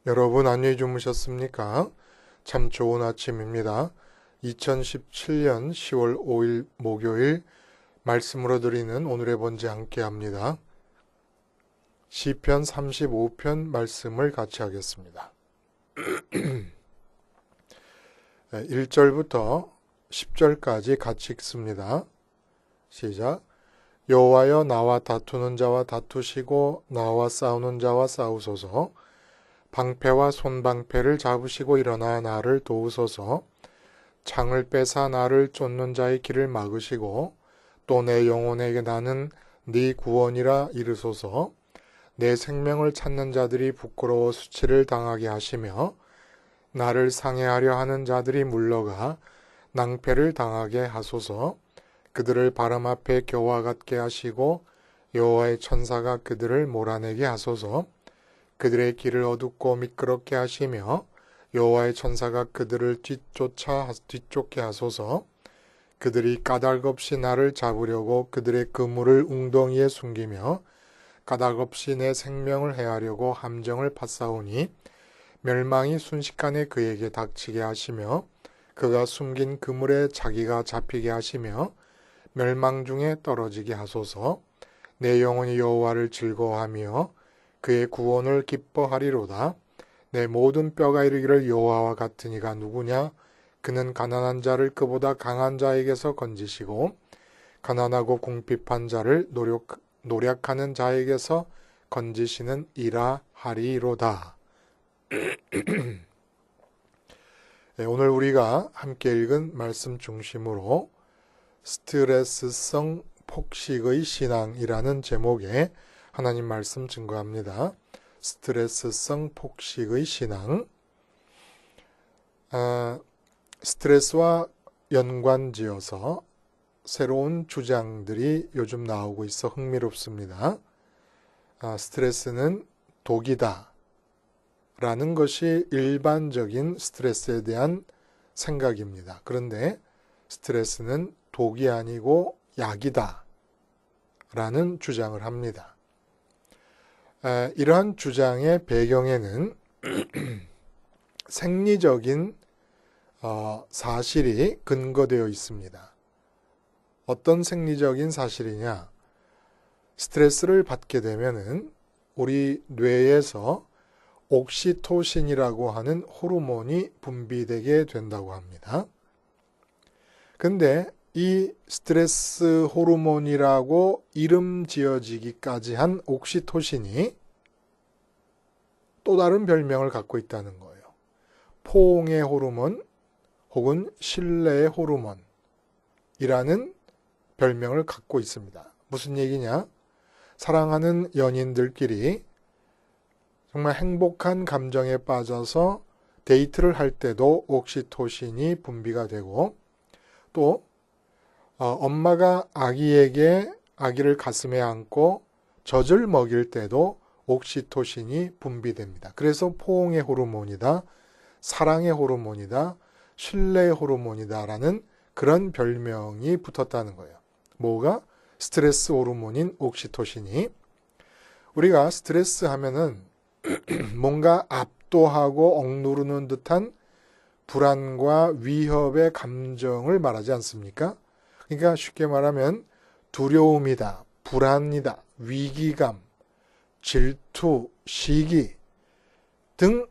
여러분 안녕히 주무셨습니까? 참 좋은 아침입니다. 2017년 10월 5일 목요일 말씀으로 드리는 오늘의 본지 함께 합니다. 시편 35편 말씀을 같이 하겠습니다. 1절부터 10절까지 같이 읽습니다. 시작. 여호와여 나와 다투는 자와 다투시고 나와 싸우는 자와 싸우소서. 방패와 손방패를 잡으시고 일어나 나를 도우소서. 창을 빼사 나를 쫓는 자의 길을 막으시고 또 내 영혼에게 나는 네 구원이라 이르소서. 내 생명을 찾는 자들이 부끄러워 수치를 당하게 하시며 나를 상해하려 하는 자들이 물러가 낭패를 당하게 하소서. 그들을 바람 앞에 겨와 같게 하시고 여호와의 천사가 그들을 몰아내게 하소서. 그들의 길을 어둡고 미끄럽게 하시며 여호와의 천사가 그들을 뒤쫓게 하소서. 그들이 까닭없이 나를 잡으려고 그들의 그물을 웅덩이에 숨기며 까닭없이 내 생명을 해하려고 함정을 파싸우니 멸망이 순식간에 그에게 닥치게 하시며 그가 숨긴 그물에 자기가 잡히게 하시며 멸망 중에 떨어지게 하소서. 내 영혼이 여호와를 즐거워하며 그의 구원을 기뻐하리로다. 내 모든 뼈가 이르기를 여호와와 같은 이가 누구냐? 그는 가난한 자를 그보다 강한 자에게서 건지시고 가난하고 궁핍한 자를 노력하는 자에게서 건지시는 이라 하리로다. 오늘 우리가 함께 읽은 말씀 중심으로 스트레스성 폭식의 신앙이라는 제목의 하나님 말씀 증거합니다. 스트레스성 폭식의 신앙. 스트레스와 연관지어서 새로운 주장들이 요즘 나오고 있어 흥미롭습니다. 스트레스는 독이다 라는 것이 일반적인 스트레스에 대한 생각입니다. 그런데 스트레스는 독이 아니고 약이다 라는 주장을 합니다. 이러한 주장의 배경에는 생리적인 사실이 근거되어 있습니다. 어떤 생리적인 사실이냐? 스트레스를 받게 되면은 우리 뇌에서 옥시토신이라고 하는 호르몬이 분비되게 된다고 합니다. 근데 이 스트레스 호르몬이라고 이름 지어지기까지 한 옥시토신이 또 다른 별명을 갖고 있다는 거예요. 포옹의 호르몬 혹은 신뢰의 호르몬이라는 별명을 갖고 있습니다. 무슨 얘기냐? 사랑하는 연인들끼리 정말 행복한 감정에 빠져서 데이트를 할 때도 옥시토신이 분비가 되고 또 엄마가 아기를 가슴에 안고 젖을 먹일 때도 옥시토신이 분비됩니다. 그래서 포옹의 호르몬이다, 사랑의 호르몬이다, 신뢰의 호르몬이다 라는 그런 별명이 붙었다는 거예요. 뭐가? 스트레스 호르몬인 옥시토신이. 우리가 스트레스 하면은 뭔가 압도하고 억누르는 듯한 불안과 위협의 감정을 말하지 않습니까? 그러니까 쉽게 말하면 두려움이다, 불안이다, 위기감, 질투, 시기 등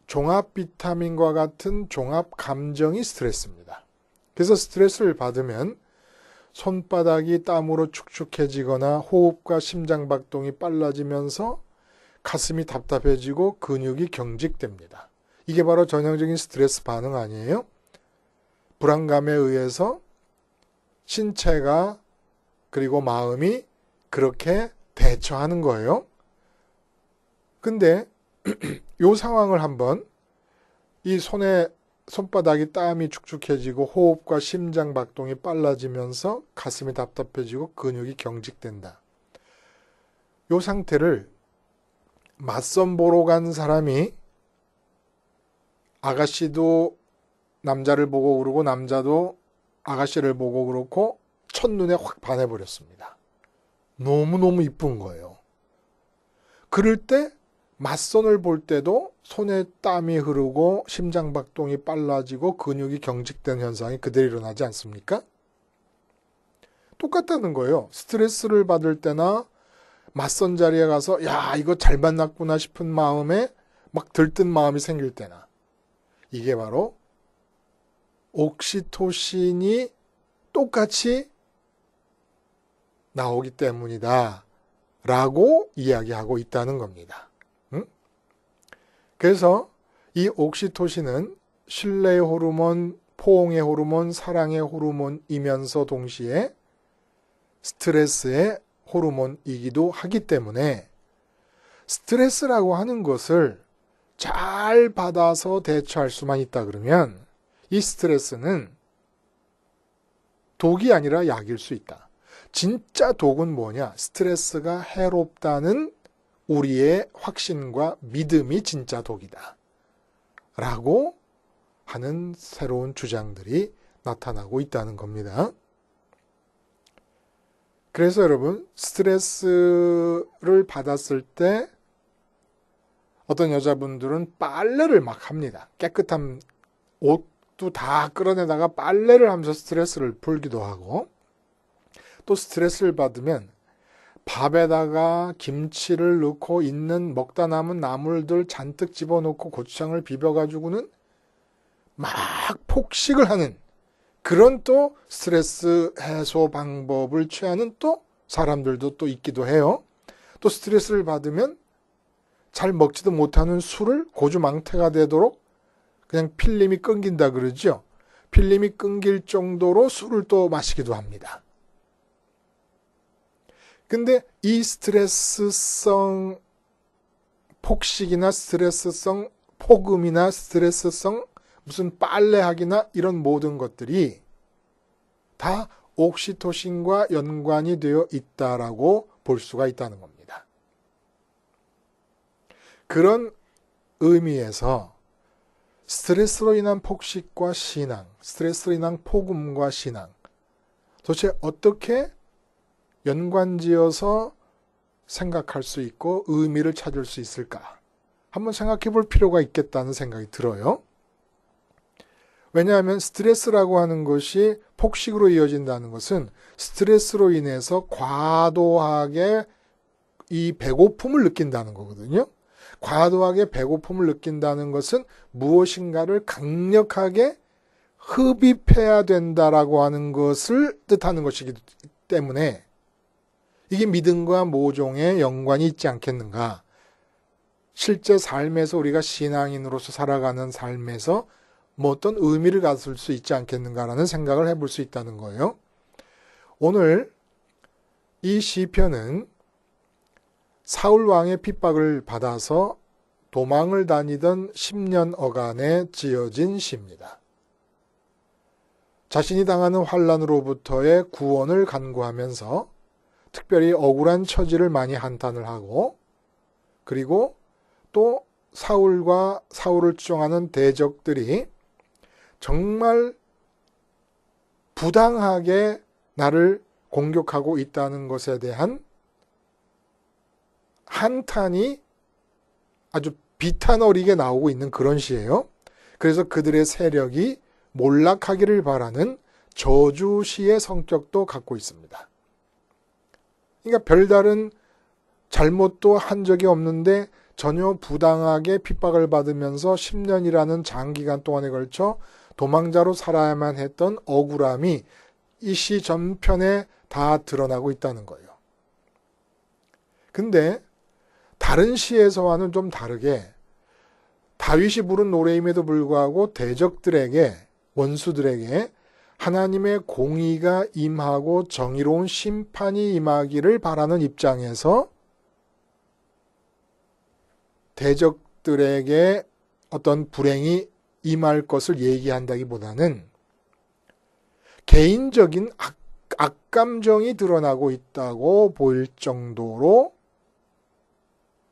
종합 비타민과 같은 종합 감정이 스트레스입니다. 그래서 스트레스를 받으면 손바닥이 땀으로 축축해지거나 호흡과 심장박동이 빨라지면서 가슴이 답답해지고 근육이 경직됩니다. 이게 바로 전형적인 스트레스 반응 아니에요? 불안감에 의해서 신체가 그리고 마음이 그렇게 대처하는 거예요. 근데 이 상황을 한번 이 손바닥이 땀이 축축해지고 호흡과 심장박동이 빨라지면서 가슴이 답답해지고 근육이 경직된다. 이 상태를 맞선 보러 간 사람이 아가씨도 남자를 보고 그러고 남자도 아가씨를 보고 그렇고 첫눈에 확 반해버렸습니다. 너무너무 이쁜 거예요. 그럴 때 맞선을 볼 때도 손에 땀이 흐르고 심장박동이 빨라지고 근육이 경직된 현상이 그대로 일어나지 않습니까? 똑같다는 거예요. 스트레스를 받을 때나 맞선 자리에 가서 야, 이거 잘 만났구나 싶은 마음에 막 들뜬 마음이 생길 때나 이게 바로 옥시토신이 똑같이 나오기 때문이다 라고 이야기하고 있다는 겁니다. 그래서 이 옥시토신은 신뢰의 호르몬, 포옹의 호르몬, 사랑의 호르몬이면서 동시에 스트레스의 호르몬이기도 하기 때문에 스트레스라고 하는 것을 잘 받아서 대처할 수만 있다 그러면 이 스트레스는 독이 아니라 약일 수 있다. 진짜 독은 뭐냐? 스트레스가 해롭다는 우리의 확신과 믿음이 진짜 독이다. 라고 하는 새로운 주장들이 나타나고 있다는 겁니다. 그래서 여러분, 스트레스를 받았을 때 어떤 여자분들은 빨래를 막 합니다. 깨끗한 옷도 다 끌어내다가 빨래를 하면서 스트레스를 풀기도 하고, 또 스트레스를 받으면 밥에다가 김치를 넣고 있는 먹다 남은 나물들 잔뜩 집어넣고 고추장을 비벼가지고는 막 폭식을 하는 그런 또 스트레스 해소 방법을 취하는 또 사람들도 또 있기도 해요. 또 스트레스를 받으면 잘 먹지도 못하는 술을 고주망태가 되도록 그냥 필름이 끊긴다 그러죠. 필름이 끊길 정도로 술을 또 마시기도 합니다. 근데 이 스트레스성 폭식이나 스트레스성 폭음이나 스트레스성 무슨 빨래하기나 이런 모든 것들이 다 옥시토신과 연관이 되어 있다라고 볼 수가 있다는 겁니다. 그런 의미에서 스트레스로 인한 폭식과 신앙, 스트레스로 인한 폭음과 신앙, 도대체 어떻게 연관지어서 생각할 수 있고 의미를 찾을 수 있을까? 한번 생각해 볼 필요가 있겠다는 생각이 들어요. 왜냐하면 스트레스라고 하는 것이 폭식으로 이어진다는 것은 스트레스로 인해서 과도하게 이 배고픔을 느낀다는 거거든요. 과도하게 배고픔을 느낀다는 것은 무엇인가를 강력하게 흡입해야 된다라고 하는 것을 뜻하는 것이기 때문에 이게 믿음과 모종의 연관이 있지 않겠는가. 실제 삶에서 우리가 신앙인으로서 살아가는 삶에서 뭐 어떤 의미를 가질 수 있지 않겠는가라는 생각을 해볼 수 있다는 거예요. 오늘 이 시편은 사울 왕의 핍박을 받아서 도망을 다니던 10년어간에 지어진 시입니다. 자신이 당하는 환난으로부터의 구원을 간구하면서 특별히 억울한 처지를 많이 한탄을 하고 그리고 또 사울과 사울을 추종하는 대적들이 정말 부당하게 나를 공격하고 있다는 것에 대한 한탄이 아주 비탄 어리게 나오고 있는 그런 시예요. 그래서 그들의 세력이 몰락하기를 바라는 저주시의 성격도 갖고 있습니다. 그러니까 별다른 잘못도 한 적이 없는데 전혀 부당하게 핍박을 받으면서 10년이라는 장기간 동안에 걸쳐 도망자로 살아야만 했던 억울함이 이 시 전편에 다 드러나고 있다는 거예요. 근데 다른 시에서와는 좀 다르게 다윗이 부른 노래임에도 불구하고 대적들에게 원수들에게 하나님의 공의가 임하고 정의로운 심판이 임하기를 바라는 입장에서 대적들에게 어떤 불행이 임할 것을 얘기한다기보다는 개인적인 악감정이 드러나고 있다고 보일 정도로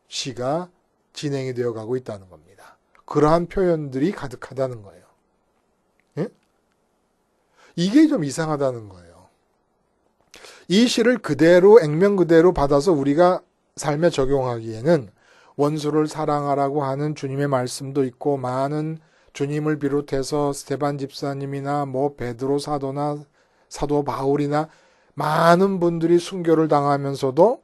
시가 진행이 되어 가고 있다는 겁니다. 그러한 표현들이 가득하다는 거예요. 예? 이게 좀 이상하다는 거예요. 이 시를 그대로 액면 그대로 받아서 우리가 삶에 적용하기에는 원수를 사랑하라고 하는 주님의 말씀도 있고 많은 주님을 비롯해서 스데반 집사님이나 뭐 베드로 사도나 사도 바울이나 많은 분들이 순교를 당하면서도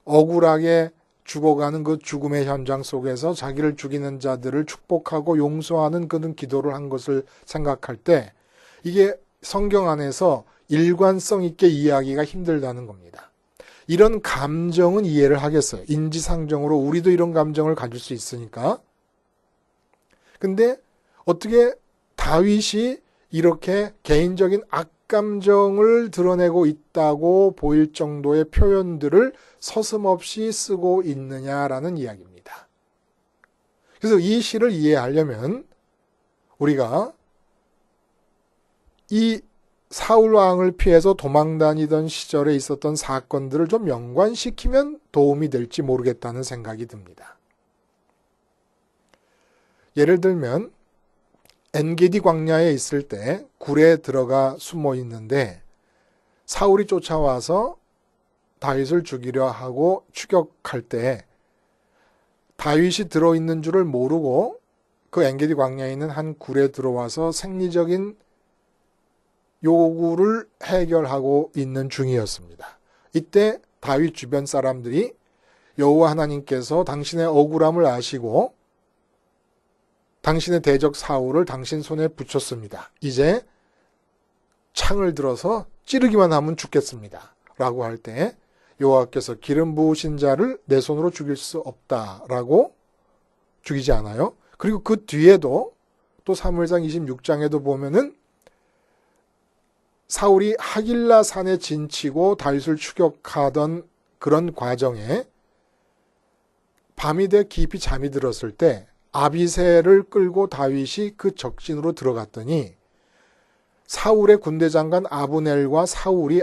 억울하게 죽어가는 그 죽음의 현장 속에서 자기를 죽이는 자들을 축복하고 용서하는 그런 기도를 한 것을 생각할 때 이게 성경 안에서 일관성 있게 이해하기가 힘들다는 겁니다. 이런 감정은 이해를 하겠어요. 인지상정으로 우리도 이런 감정을 가질 수 있으니까. 근데 어떻게 다윗이 이렇게 개인적인 악감정을 드러내고 있다고 보일 정도의 표현들을 서슴없이 쓰고 있느냐라는 이야기입니다. 그래서 이 시를 이해하려면 우리가 이 사울 왕을 피해서 도망다니던 시절에 있었던 사건들을 좀 연관시키면 도움이 될지 모르겠다는 생각이 듭니다. 예를 들면 엔게디 광야에 있을 때 굴에 들어가 숨어 있는데 사울이 쫓아와서 다윗을 죽이려 하고 추격할 때 다윗이 들어있는 줄을 모르고 그 엔게디 광야에 있는 한 굴에 들어와서 생리적인 요구를 해결하고 있는 중이었습니다. 이때 다윗 주변 사람들이 여호와 하나님께서 당신의 억울함을 아시고 당신의 대적 사울을 당신 손에 붙였습니다. 이제 창을 들어서 찌르기만 하면 죽겠습니다. 라고 할 때 여호와께서 기름 부으신 자를 내 손으로 죽일 수 없다라고 죽이지 않아요. 그리고 그 뒤에도 또 사무엘상 26장에도 보면은 사울이 하길라 산에 진치고 다윗을 추격하던 그런 과정에 밤이 돼 깊이 잠이 들었을 때 아비새를 끌고 다윗이 그 적진으로 들어갔더니 사울의 군대 장관 아브넬과 사울이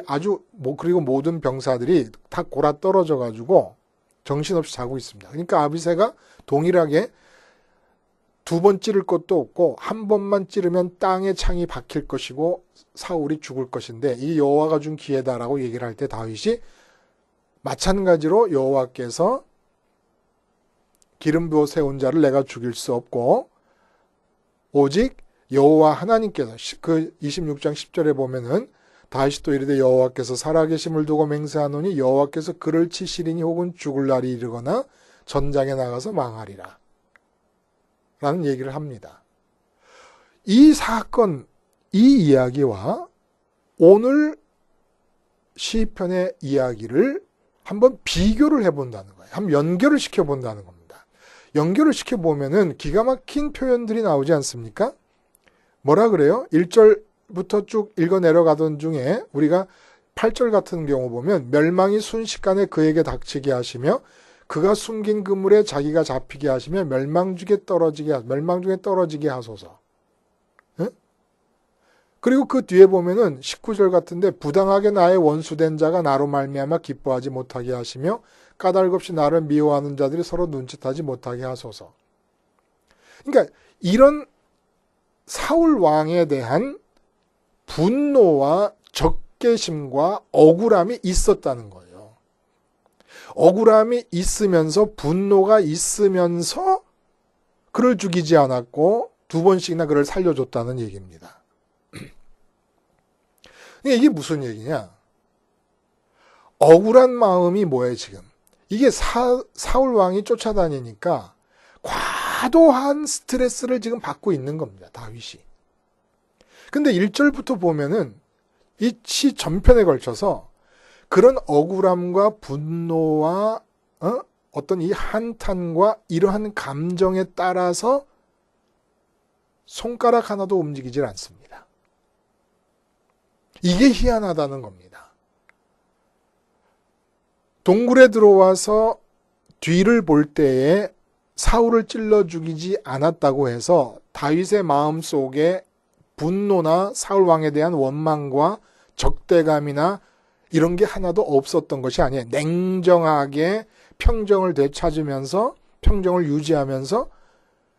그리고 모든 병사들이 다 골아 떨어져 가지고 정신없이 자고 있습니다. 그러니까 아비새가 동일하게 두 번 찌를 것도 없고 한 번만 찌르면 땅에 창이 박힐 것이고 사울이 죽을 것인데 이 여호와가 준 기회다라고 얘기를 할 때 다윗이 마찬가지로 여호와께서 기름 부어 세운 자를 내가 죽일 수 없고 오직 여호와 하나님께서 그 26장 10절에 보면은 다윗이 또 이르되 여호와께서 살아계심을 두고 맹세하노니 여호와께서 그를 치시리니 혹은 죽을 날이 이르거나 전장에 나가서 망하리라 라는 얘기를 합니다. 이 사건, 이 이야기와 오늘 시편의 이야기를 한번 비교를 해본다는 거예요. 한번 연결을 시켜본다는 겁니다. 연결을 시켜보면은 기가 막힌 표현들이 나오지 않습니까? 뭐라 그래요? 1절부터 쭉 읽어 내려가던 중에 우리가 8절 같은 경우 보면 멸망이 순식간에 그에게 닥치게 하시며 그가 숨긴 그물에 자기가 잡히게 하시며 멸망 중에 떨어지게 하소서. 네? 그리고 그 뒤에 보면은 19절 같은데 부당하게 나의 원수된 자가 나로 말미암아 기뻐하지 못하게 하시며 까닭없이 나를 미워하는 자들이 서로 눈짓하지 못하게 하소서. 그러니까 이런 사울 왕에 대한 분노와 적개심과 억울함이 있었다는 거예요. 억울함이 있으면서 분노가 있으면서 그를 죽이지 않았고 두 번씩이나 그를 살려줬다는 얘기입니다. 이게 무슨 얘기냐? 억울한 마음이 뭐예요 지금? 이게 사울 왕이 쫓아다니니까 과도한 스트레스를 지금 받고 있는 겁니다. 다윗이. 근데 1절부터 보면은 이 시 전편에 걸쳐서 그런 억울함과 분노와 어떤 이 한탄과 이러한 감정에 따라서 손가락 하나도 움직이질 않습니다. 이게 희한하다는 겁니다. 동굴에 들어와서 뒤를 볼 때에 사울을 찔러 죽이지 않았다고 해서 다윗의 마음속에 분노나 사울 왕에 대한 원망과 적대감이나 이런 게 하나도 없었던 것이 아니에요. 냉정하게 평정을 되찾으면서 평정을 유지하면서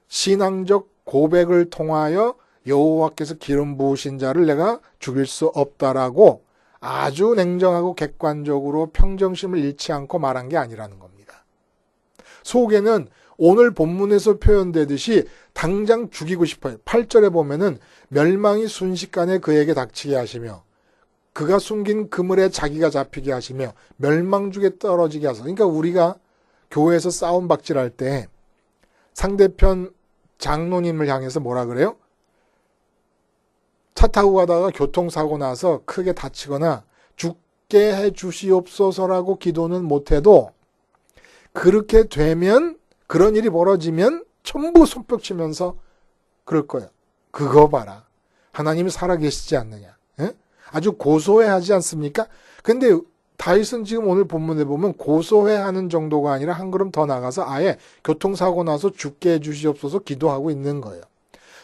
신앙적 고백을 통하여 여호와께서 기름 부으신 자를 내가 죽일 수 없다라고 아주 냉정하고 객관적으로 평정심을 잃지 않고 말한 게 아니라는 겁니다. 속에는 오늘 본문에서 표현되듯이 당장 죽이고 싶어요. 8절에 보면은 멸망이 순식간에 그에게 닥치게 하시며 그가 숨긴 그물에 자기가 잡히게 하시며 멸망죽에 떨어지게 하소서. 그러니까 우리가 교회에서 싸움 박질할 때 상대편 장로님을 향해서 뭐라 그래요? 차 타고 가다가 교통사고 나서 크게 다치거나 죽게 해 주시옵소서라고 기도는 못해도 그렇게 되면, 그런 일이 벌어지면 전부 손뼉 치면서 그럴 거예요. 그거 봐라. 하나님이 살아계시지 않느냐. 예? 아주 고소해하지 않습니까? 근데 다윗은 지금 오늘 본문에 보면 고소해하는 정도가 아니라 한 걸음 더 나가서 아예 교통사고 나서 죽게 해주시옵소서 기도하고 있는 거예요.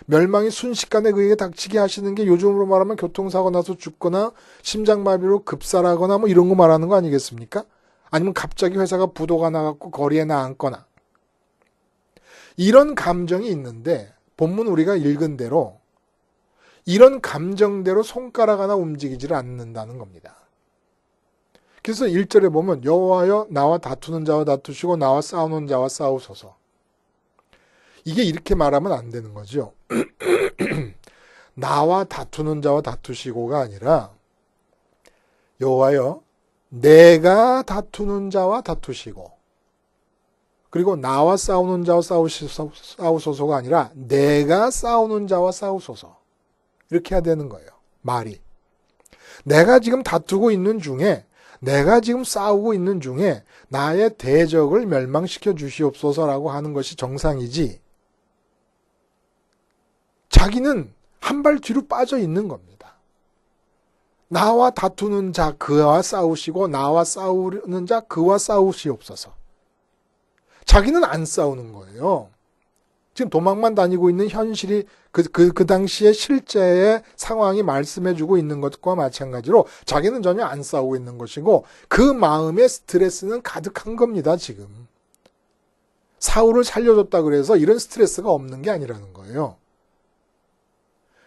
멸망이 순식간에 그에게 닥치게 하시는 게 요즘으로 말하면 교통사고 나서 죽거나 심장마비로 급살하거나 뭐 이런 거 말하는 거 아니겠습니까? 아니면 갑자기 회사가 부도가 나갖고 거리에 나앉거나. 이런 감정이 있는데 본문 우리가 읽은 대로 이런 감정대로 손가락 하나 움직이지를 않는다는 겁니다. 그래서 1절에 보면 여호와여 나와 다투는 자와 다투시고 나와 싸우는 자와 싸우소서. 이게 이렇게 말하면 안 되는 거죠. 나와 다투는 자와 다투시고가 아니라 여호와여 내가 다투는 자와 다투시고, 그리고 나와 싸우는 자와 싸우소서가 아니라 내가 싸우는 자와 싸우소서. 이렇게 해야 되는 거예요. 말이. 내가 지금 다투고 있는 중에, 내가 지금 싸우고 있는 중에 나의 대적을 멸망시켜 주시옵소서라고 하는 것이 정상이지, 자기는 한 발 뒤로 빠져 있는 겁니다. 나와 다투는 자 그와 싸우시고 나와 싸우는 자 그와 싸우시옵소서. 자기는 안 싸우는 거예요. 지금 도망만 다니고 있는 현실이 그 당시의 실제의 상황이 말씀해주고 있는 것과 마찬가지로 자기는 전혀 안 싸우고 있는 것이고 그 마음의 스트레스는 가득한 겁니다. 지금. 사울을 살려줬다 그래서 이런 스트레스가 없는 게 아니라는 거예요.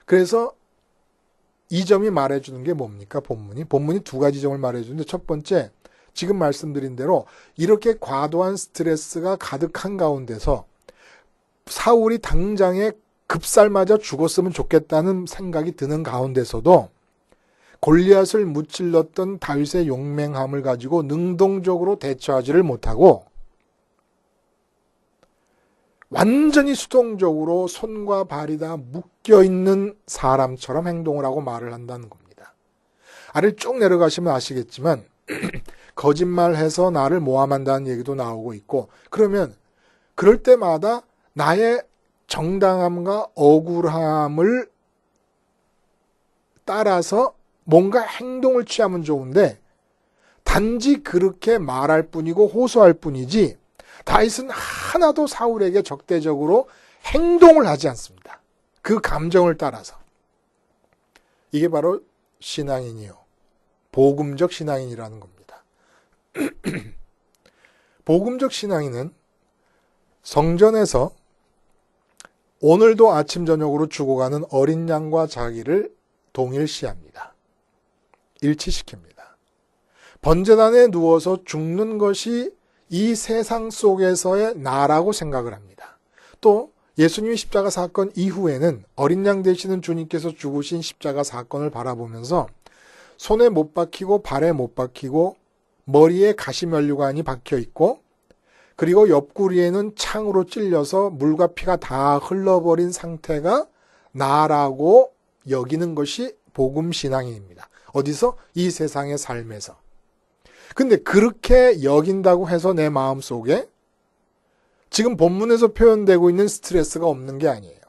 그래서 이 점이 말해주는 게 뭡니까? 본문이 두 가지 점을 말해주는데, 첫 번째, 지금 말씀드린 대로 이렇게 과도한 스트레스가 가득한 가운데서 사울이 당장에 급살맞아 죽었으면 좋겠다는 생각이 드는 가운데서도 골리앗을 무찔렀던 다윗의 용맹함을 가지고 능동적으로 대처하지를 못하고 완전히 수동적으로 손과 발이 다 묶여있는 사람처럼 행동을 하고 말을 한다는 겁니다. 아래를 쭉 내려가시면 아시겠지만 거짓말해서 나를 모함한다는 얘기도 나오고 있고, 그러면 그럴 때마다 나의 정당함과 억울함을 따라서 뭔가 행동을 취하면 좋은데 단지 그렇게 말할 뿐이고 호소할 뿐이지 다윗은 하나도 사울에게 적대적으로 행동을 하지 않습니다. 그 감정을 따라서. 이게 바로 신앙인이요. 복음적 신앙인이라는 겁니다. 복음적 신앙인은 성전에서 오늘도 아침 저녁으로 죽어가는 어린 양과 자기를 동일시합니다. 일치시킵니다. 번제단에 누워서 죽는 것이 이 세상 속에서의 나라고 생각을 합니다. 또 예수님의 십자가 사건 이후에는 어린 양 되시는 주님께서 죽으신 십자가 사건을 바라보면서 손에 못 박히고 발에 못 박히고 머리에 가시면류관이 박혀 있고 그리고 옆구리에는 창으로 찔려서 물과 피가 다 흘러버린 상태가 나라고 여기는 것이 복음 신앙인입니다. 어디서? 이 세상의 삶에서. 근데 그렇게 여긴다고 해서 내 마음속에 지금 본문에서 표현되고 있는 스트레스가 없는 게 아니에요.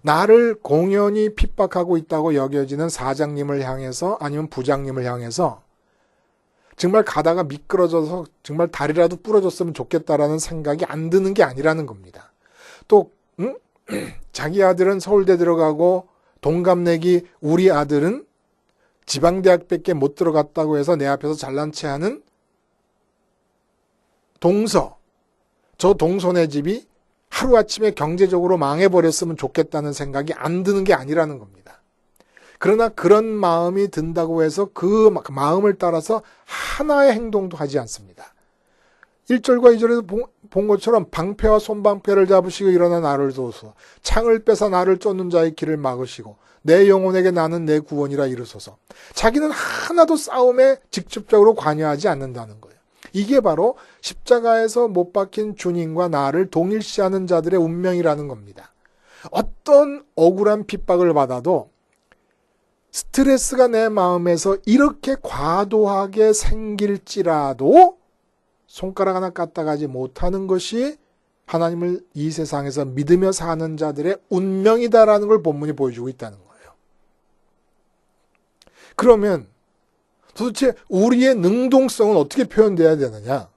나를 공연히 핍박하고 있다고 여겨지는 사장님을 향해서 아니면 부장님을 향해서 정말 가다가 미끄러져서 정말 다리라도 부러졌으면 좋겠다라는 생각이 안 드는 게 아니라는 겁니다. 또 자기 아들은 서울대 들어가고 동갑내기 우리 아들은 지방대학밖에 못 들어갔다고 해서 내 앞에서 잘난 체하는 동서, 저 동서네 집이 하루아침에 경제적으로 망해버렸으면 좋겠다는 생각이 안 드는 게 아니라는 겁니다. 그러나 그런 마음이 든다고 해서 그 마음을 따라서 하나의 행동도 하지 않습니다. 1절과 2절에서 본 것처럼 방패와 손방패를 잡으시고 일어나 나를 도우소서. 창을 빼서 나를 쫓는 자의 길을 막으시고 내 영혼에게 나는 내 구원이라 이르소서. 자기는 하나도 싸움에 직접적으로 관여하지 않는다는 거예요. 이게 바로 십자가에서 못 박힌 주님과 나를 동일시하는 자들의 운명이라는 겁니다. 어떤 억울한 핍박을 받아도 스트레스가 내 마음에서 이렇게 과도하게 생길지라도 손가락 하나 까딱하지 못하는 것이 하나님을 이 세상에서 믿으며 사는 자들의 운명이다라는 걸 본문이 보여주고 있다는 거예요. 그러면 도대체 우리의 능동성은 어떻게 표현되어야 되느냐?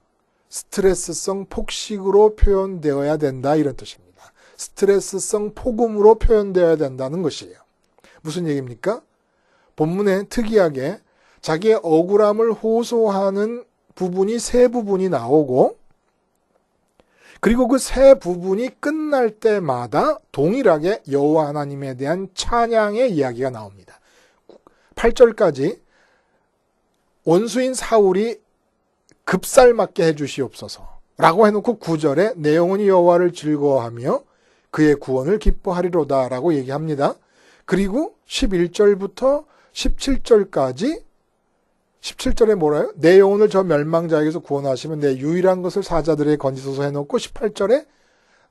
스트레스성 폭식으로 표현되어야 된다 이런 뜻입니다. 스트레스성 폭음으로 표현되어야 된다는 것이에요. 무슨 얘기입니까? 본문에 특이하게 자기의 억울함을 호소하는 부분이 세 부분이 나오고 그리고 그 세 부분이 끝날 때마다 동일하게 여호와 하나님에 대한 찬양의 이야기가 나옵니다. 8절까지 원수인 사울이 급살맞게 해주시옵소서 라고 해놓고 9절에 내 영혼이 여호와를 즐거워하며 그의 구원을 기뻐하리로다 라고 얘기합니다. 그리고 11절부터 17절까지 17절에 뭐라요? 내 영혼을 저 멸망자에게서 구원하시면 내 유일한 것을 사자들에게 건지소서 해놓고 18절에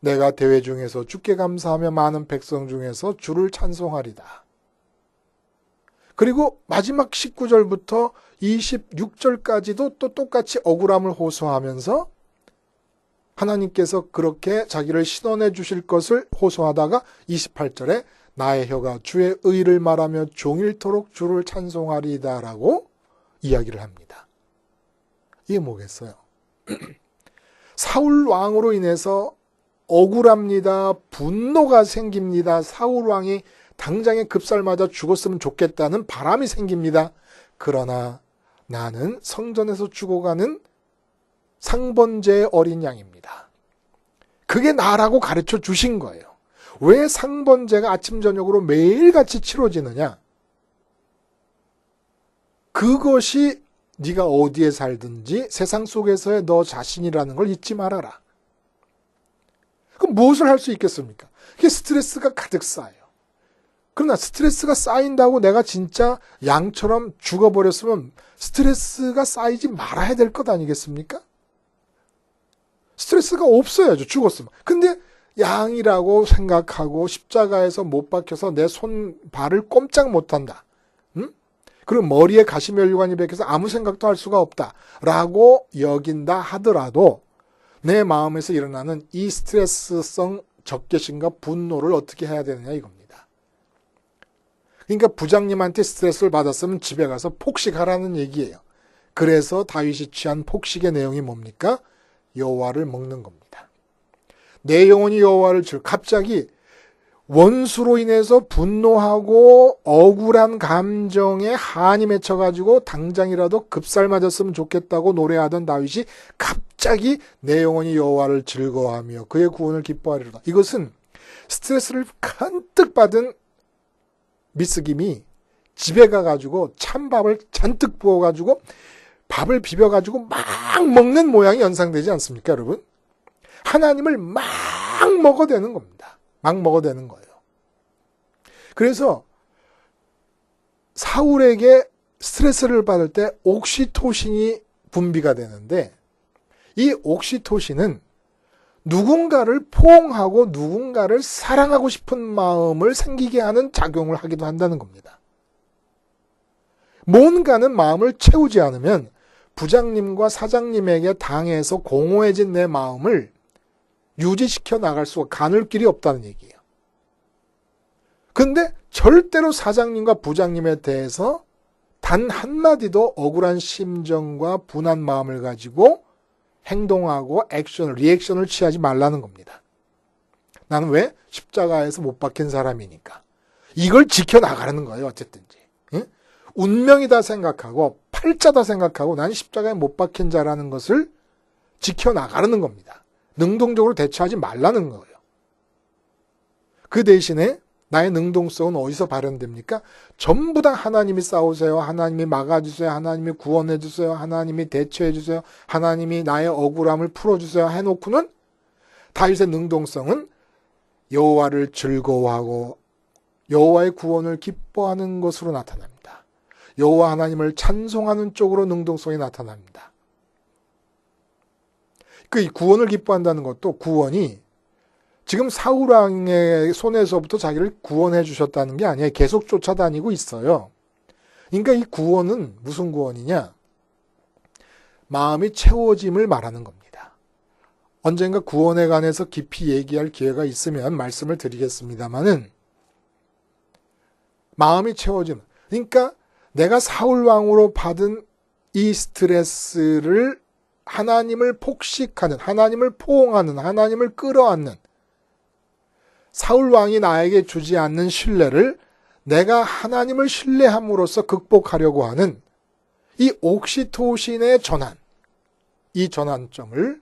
내가 대회 중에서 주께 감사하며 많은 백성 중에서 주를 찬송하리다. 그리고 마지막 19절부터 26절까지도 또 똑같이 억울함을 호소하면서 하나님께서 그렇게 자기를 신원해 주실 것을 호소하다가 28절에 나의 혀가 주의 의를 말하며 종일토록 주를 찬송하리다라고 이야기를 합니다. 이게 뭐겠어요? 사울 왕으로 인해서 억울합니다. 분노가 생깁니다. 사울 왕이 당장에 급살맞아 죽었으면 좋겠다는 바람이 생깁니다. 그러나 나는 성전에서 죽어가는 상번제의 어린 양입니다. 그게 나라고 가르쳐 주신 거예요. 왜 상번제가 아침 저녁으로 매일같이 치러지느냐? 그것이 네가 어디에 살든지 세상 속에서의 너 자신이라는 걸 잊지 말아라. 그럼 무엇을 할 수 있겠습니까? 그게 스트레스가 가득 쌓여요. 그러나 스트레스가 쌓인다고 내가 진짜 양처럼 죽어버렸으면 스트레스가 쌓이지 말아야 될 것 아니겠습니까? 스트레스가 없어야죠. 죽었으면. 근데 양이라고 생각하고 십자가에서 못 박혀서 내 손, 발을 꼼짝 못한다. 그리고 머리에 가시면류관이 박혀서 아무 생각도 할 수가 없다라고 여긴다 하더라도 내 마음에서 일어나는 이 스트레스성 적개심과 분노를 어떻게 해야 되느냐 이겁니다. 그러니까 부장님한테 스트레스를 받았으면 집에 가서 폭식하라는 얘기예요. 그래서 다윗이 취한 폭식의 내용이 뭡니까? 여호와를 먹는 겁니다. 내 영혼이 여호와를 갑자기 원수로 인해서 분노하고 억울한 감정에 한이 맺혀가지고 당장이라도 급살 맞았으면 좋겠다고 노래하던 다윗이 갑자기 내 영혼이 여호와를 즐거워하며 그의 구원을 기뻐하리로다. 이것은 스트레스를 간뜩 받은 미스김이 집에 가가지고 찬밥을 잔뜩 부어가지고 밥을 비벼가지고 막 먹는 모양이 연상되지 않습니까, 여러분? 하나님을 막 먹어대는 겁니다. 막 먹어대는 거예요. 그래서 사울에게 스트레스를 받을 때 옥시토신이 분비가 되는데 이 옥시토신은 누군가를 포옹하고 누군가를 사랑하고 싶은 마음을 생기게 하는 작용을 하기도 한다는 겁니다. 뭔가는 마음을 채우지 않으면 부장님과 사장님에게 당해서 공허해진 내 마음을 유지시켜 나갈 수가 가눌 길이 없다는 얘기예요. 근데 절대로 사장님과 부장님에 대해서 단 한마디도 억울한 심정과 분한 마음을 가지고 행동하고 리액션을 취하지 말라는 겁니다. 나는 왜? 십자가에서 못 박힌 사람이니까. 이걸 지켜나가라는 거예요, 어쨌든지. 응? 운명이다 생각하고 팔자다 생각하고 난 십자가에 못 박힌 자라는 것을 지켜나가라는 겁니다. 능동적으로 대처하지 말라는 거예요. 그 대신에 나의 능동성은 어디서 발현됩니까? 전부 다 하나님이 싸우세요. 하나님이 막아주세요. 하나님이 구원해주세요. 하나님이 대처해주세요. 하나님이 나의 억울함을 풀어주세요. 해놓고는 다윗의 능동성은 여호와를 즐거워하고 여호와의 구원을 기뻐하는 것으로 나타납니다. 여호와 하나님을 찬송하는 쪽으로 능동성이 나타납니다. 그 구원을 기뻐한다는 것도 구원이 지금 사울 왕의 손에서부터 자기를 구원해 주셨다는 게 아니에요. 계속 쫓아다니고 있어요. 그러니까 이 구원은 무슨 구원이냐? 마음이 채워짐을 말하는 겁니다. 언젠가 구원에 관해서 깊이 얘기할 기회가 있으면 말씀을 드리겠습니다만은 마음이 채워짐. 그러니까 내가 사울 왕으로 받은 이 스트레스를 하나님을 폭식하는, 하나님을 포옹하는, 하나님을 끌어안는 사울 왕이 나에게 주지 않는 신뢰를 내가 하나님을 신뢰함으로써 극복하려고 하는 이 옥시토신의 전환, 이 전환점을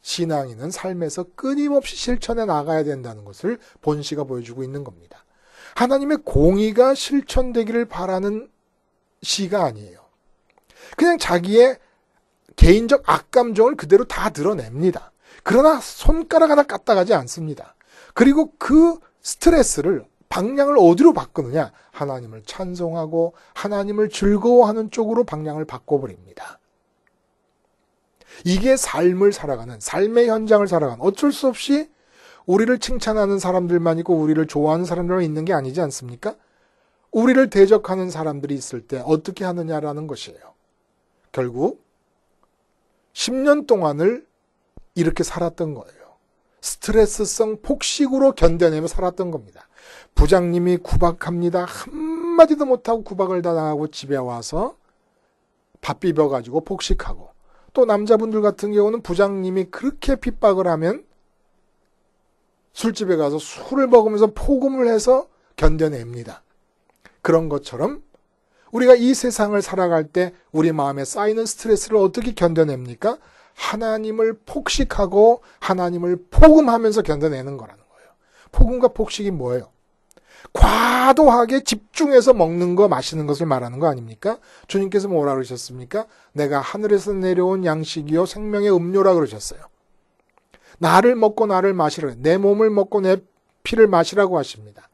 신앙인은 삶에서 끊임없이 실천해 나가야 된다는 것을 본시가 보여주고 있는 겁니다. 하나님의 공의가 실천되기를 바라는 시가 아니에요. 그냥 자기의 개인적 악감정을 그대로 다 드러냅니다. 그러나 손가락 하나 까딱하지 않습니다. 그리고 그 스트레스를 방향을 어디로 바꾸느냐? 하나님을 찬송하고 하나님을 즐거워하는 쪽으로 방향을 바꿔버립니다. 이게 삶을 살아가는, 삶의 현장을 살아가는, 어쩔 수 없이 우리를 칭찬하는 사람들만 있고 우리를 좋아하는 사람들만 있는 게 아니지 않습니까? 우리를 대적하는 사람들이 있을 때 어떻게 하느냐라는 것이에요. 결국 10년 동안을 이렇게 살았던 거예요. 스트레스성 폭식으로 견뎌내며 살았던 겁니다. 부장님이 구박합니다. 한마디도 못하고 구박을 다 당하고 집에 와서 밥 비벼가지고 폭식하고, 또 남자분들 같은 경우는 부장님이 그렇게 핍박을 하면 술집에 가서 술을 먹으면서 포금을 해서 견뎌냅니다. 그런 것처럼 우리가 이 세상을 살아갈 때 우리 마음에 쌓이는 스트레스를 어떻게 견뎌냅니까? 하나님을 폭식하고 하나님을 포금하면서 견뎌내는 거라는 거예요. 포금과 폭식이 뭐예요? 과도하게 집중해서 먹는 거, 마시는 것을 말하는 거 아닙니까? 주님께서 뭐라 그러셨습니까? 내가 하늘에서 내려온 양식이요 생명의 음료라 그러셨어요. 나를 먹고 나를 마시라, 내 몸을 먹고 내 피를 마시라고 하십니다.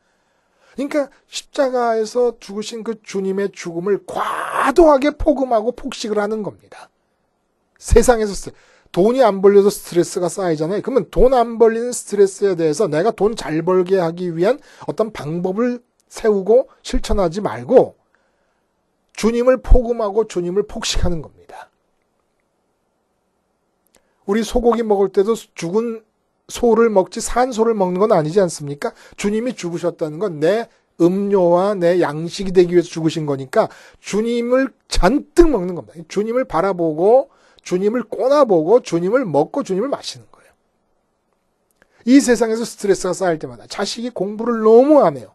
그러니까 십자가에서 죽으신 그 주님의 죽음을 과도하게 포금하고 폭식을 하는 겁니다. 세상에서 돈이 안 벌려서 스트레스가 쌓이잖아요. 그러면 돈 안 벌리는 스트레스에 대해서 내가 돈 잘 벌게 하기 위한 어떤 방법을 세우고 실천하지 말고 주님을 포금하고 주님을 폭식하는 겁니다. 우리 소고기 먹을 때도 죽은 소를 먹지 산 소를 먹는 건 아니지 않습니까? 주님이 죽으셨다는 건 내 음료와 내 양식이 되기 위해서 죽으신 거니까 주님을 잔뜩 먹는 겁니다. 주님을 바라보고 주님을 꼬나보고 주님을 먹고 주님을 마시는 거예요. 이 세상에서 스트레스가 쌓일 때마다 자식이 공부를 너무 안 해요.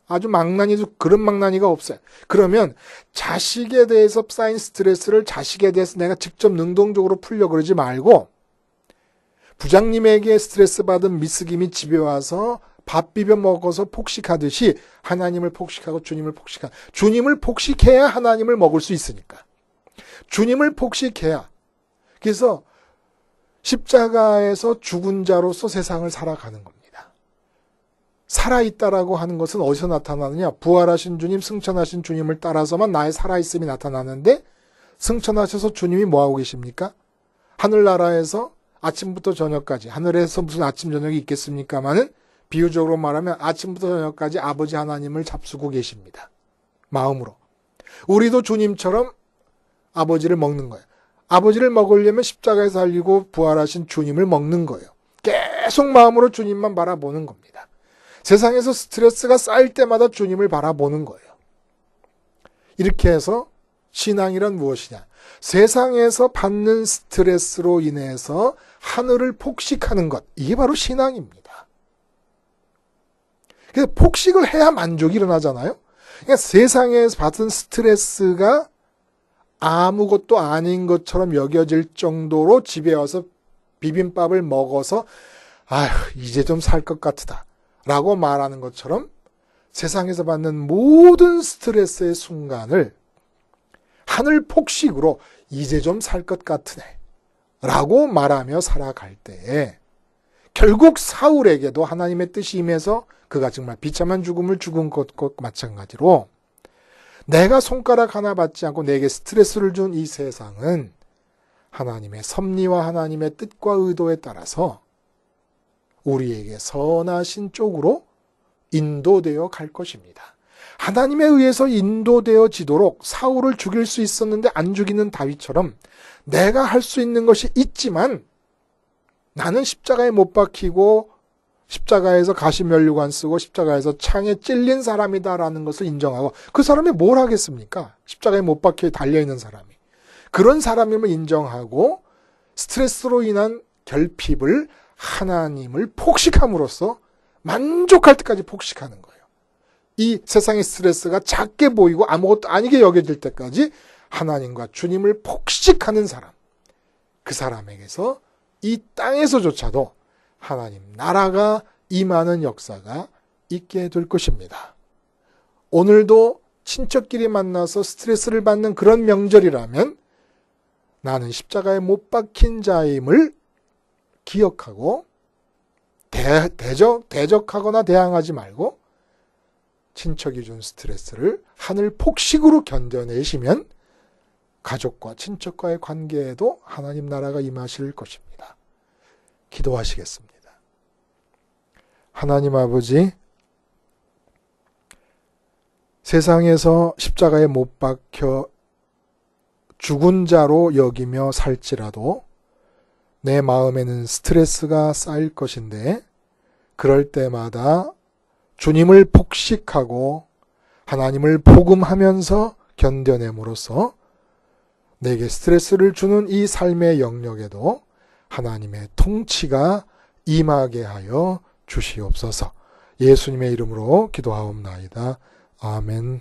아주 망나니도 그런 망나니가 없어요. 그러면 자식에 대해서 쌓인 스트레스를 자식에 대해서 내가 직접 능동적으로 풀려고 그러지 말고 부장님에게 스트레스 받은 미스김이 집에 와서 밥 비벼 먹어서 폭식하듯이 하나님을 폭식하고 주님을 폭식하고, 주님을 폭식해야 하나님을 먹을 수 있으니까. 주님을 폭식해야. 그래서 십자가에서 죽은 자로서 세상을 살아가는 겁니다. 살아있다라고 하는 것은 어디서 나타나느냐? 부활하신 주님, 승천하신 주님을 따라서만 나의 살아있음이 나타나는데, 승천하셔서 주님이 뭐하고 계십니까? 하늘나라에서 아침부터 저녁까지, 하늘에서 무슨 아침 저녁이 있겠습니까마는 비유적으로 말하면 아침부터 저녁까지 아버지 하나님을 잡수고 계십니다. 마음으로. 우리도 주님처럼 아버지를 먹는 거예요. 아버지를 먹으려면 십자가에 살리고 부활하신 주님을 먹는 거예요. 계속 마음으로 주님만 바라보는 겁니다. 세상에서 스트레스가 쌓일 때마다 주님을 바라보는 거예요. 이렇게 해서 신앙이란 무엇이냐? 세상에서 받는 스트레스로 인해서 하늘을 폭식하는 것. 이게 바로 신앙입니다. 그래서 폭식을 해야 만족이 일어나잖아요. 그러니까 세상에서 받은 스트레스가 아무것도 아닌 것처럼 여겨질 정도로 집에 와서 비빔밥을 먹어서 아휴 이제 좀 살 것 같다. 라고 말하는 것처럼 세상에서 받는 모든 스트레스의 순간을 하늘 폭식으로 이제 좀 살 것 같으네 라고 말하며 살아갈 때에 결국 사울에게도 하나님의 뜻이 임해서 그가 정말 비참한 죽음을 죽은 것과 마찬가지로 내가 손가락 하나 받지 않고 내게 스트레스를 준 이 세상은 하나님의 섭리와 하나님의 뜻과 의도에 따라서 우리에게 선하신 쪽으로 인도되어 갈 것입니다. 하나님에 의해서 인도되어지도록 사울을 죽일 수 있었는데 안 죽이는 다윗처럼 내가 할 수 있는 것이 있지만 나는 십자가에 못 박히고 십자가에서 가시면류관 쓰고 십자가에서 창에 찔린 사람이다라는 것을 인정하고 그 사람이 뭘 하겠습니까? 십자가에 못 박혀 달려있는 사람이. 그런 사람임을 인정하고 스트레스로 인한 결핍을 하나님을 폭식함으로써 만족할 때까지 폭식하는 거예요. 이 세상의 스트레스가 작게 보이고 아무것도 아니게 여겨질 때까지 하나님과 주님을 폭식하는 사람. 그 사람에게서 이 땅에서조차도 하나님 나라가 임하는 역사가 있게 될 것입니다. 오늘도 친척끼리 만나서 스트레스를 받는 그런 명절이라면 나는 십자가에 못 박힌 자임을 기억하고 대적하거나 대항하지 말고 친척이 준 스트레스를 하늘 폭식으로 견뎌내시면 가족과 친척과의 관계에도 하나님 나라가 임하실 것입니다. 기도하시겠습니다. 하나님 아버지, 세상에서 십자가에 못 박혀 죽은 자로 여기며 살지라도 내 마음에는 스트레스가 쌓일 것인데 그럴 때마다 주님을 폭식하고 하나님을 복음하면서 견뎌냄으로써 내게 스트레스를 주는 이 삶의 영역에도 하나님의 통치가 임하게 하여 주시옵소서. 예수님의 이름으로 기도하옵나이다. 아멘.